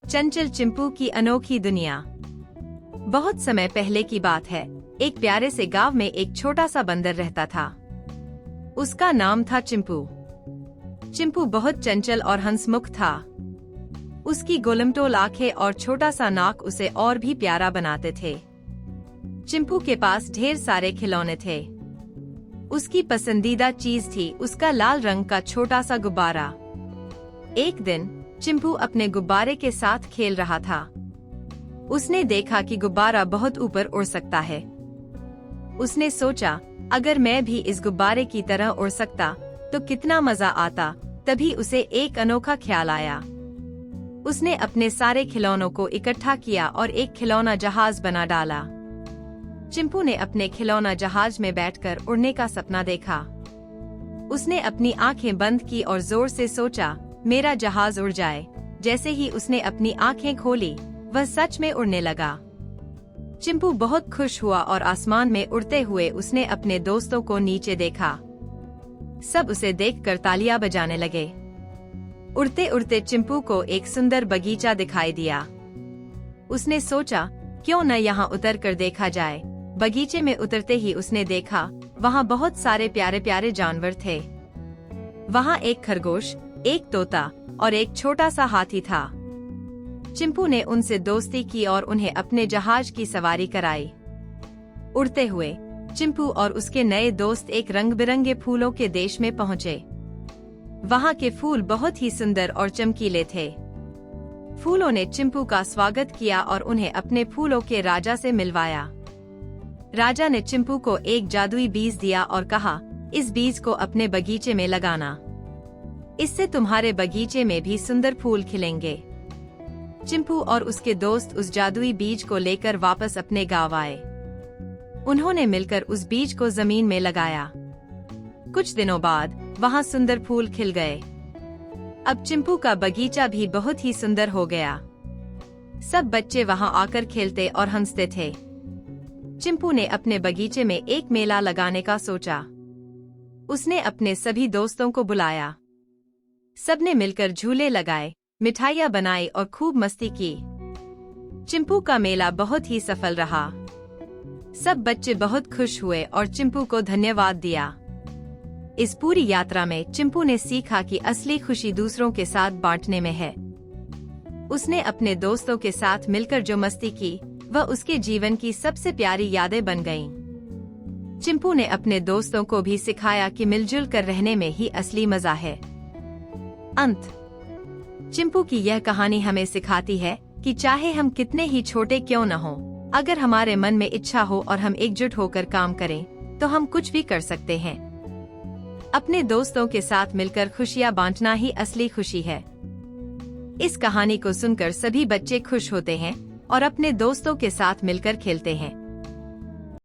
चंचल चिंपू की अनोखी दुनिया। बहुत समय पहले की बात है। एक प्यारे से गांव में एक छोटा सा बंदर रहता था। उसका नाम था चिंपू। चिंपू बहुत चंचल और हंसमुख था। उसकी गोलमटोल आंखें और छोटा सा नाक उसे और भी प्यारा बनाते थे। चिंपू के पास ढेर सारे खिलौने थे। उसकी पसंदीदा चीज थी उसका लाल रंग का छोटा सा गुब्बारा। एक दिन चिंपू अपने गुब्बारे के साथ खेल रहा था। उसने देखा कि गुब्बारा बहुत ऊपर उड़ सकता है। उसने सोचा, अगर मैं भी इस गुब्बारे की तरह उड़ सकता तो कितना मजा आता। तभी उसे एक अनोखा ख्याल आया। उसने अपने सारे खिलौनों को इकट्ठा किया और एक खिलौना जहाज बना डाला। चिंपू ने अपने खिलौना जहाज में बैठकर उड़ने का सपना देखा। उसने अपनी आंखें बंद की और जोर से सोचा, मेरा जहाज उड़ जाए। जैसे ही उसने अपनी आंखें खोली, वह सच में उड़ने लगा। चिंपू बहुत खुश हुआ और आसमान में उड़ते हुए उसने अपने दोस्तों को नीचे देखा। सब उसे देखकर तालियां बजाने लगे। उड़ते उड़ते चिंपू को एक सुंदर बगीचा दिखाई दिया। उसने सोचा, क्यों न यहाँ उतर कर देखा जाए। बगीचे में उतरते ही उसने देखा, वहाँ बहुत सारे प्यारे प्यारे जानवर थे। वहाँ एक खरगोश, एक तोता और एक छोटा सा हाथी था। चिंपू ने उनसे दोस्ती की और उन्हें अपने जहाज की सवारी कराई। उड़ते हुए चिंपू और उसके नए दोस्त एक रंग बिरंगे फूलों के देश में पहुँचे। वहाँ के फूल बहुत ही सुंदर और चमकीले थे। फूलों ने चिंपू का स्वागत किया और उन्हें अपने फूलों के राजा से मिलवाया। राजा ने चिंपू को एक जादुई बीज दिया और कहा, इस बीज को अपने बगीचे में लगाना। इससे तुम्हारे बगीचे में भी सुंदर फूल खिलेंगे। चिंपू और उसके दोस्त उस जादुई बीज को लेकर वापस अपने गांव आए। उन्होंने मिलकर उस बीज को जमीन में लगाया। कुछ दिनों बाद वहां सुंदर फूल खिल गए। अब चिंपू का बगीचा भी बहुत ही सुंदर हो गया। सब बच्चे वहां आकर खेलते और हंसते थे। चिंपू ने अपने बगीचे में एक मेला लगाने का सोचा। उसने अपने सभी दोस्तों को बुलाया। सबने मिलकर झूले लगाए, मिठाइयाँ बनाई और खूब मस्ती की। चिंपू का मेला बहुत ही सफल रहा। सब बच्चे बहुत खुश हुए और चिंपू को धन्यवाद दिया। इस पूरी यात्रा में चिंपू ने सीखा कि असली खुशी दूसरों के साथ बांटने में है। उसने अपने दोस्तों के साथ मिलकर जो मस्ती की, वह उसके जीवन की सबसे प्यारी यादें बन गईं। चिंपू ने अपने दोस्तों को भी सिखाया कि मिलजुल कर रहने में ही असली मजा है। अंत। चिंपू की यह कहानी हमें सिखाती है कि चाहे हम कितने ही छोटे क्यों न हों, अगर हमारे मन में इच्छा हो और हम एकजुट होकर काम करें, तो हम कुछ भी कर सकते हैं। अपने दोस्तों के साथ मिलकर खुशियां बांटना ही असली खुशी है। इस कहानी को सुनकर सभी बच्चे खुश होते हैं और अपने दोस्तों के साथ मिलकर खेलते हैं।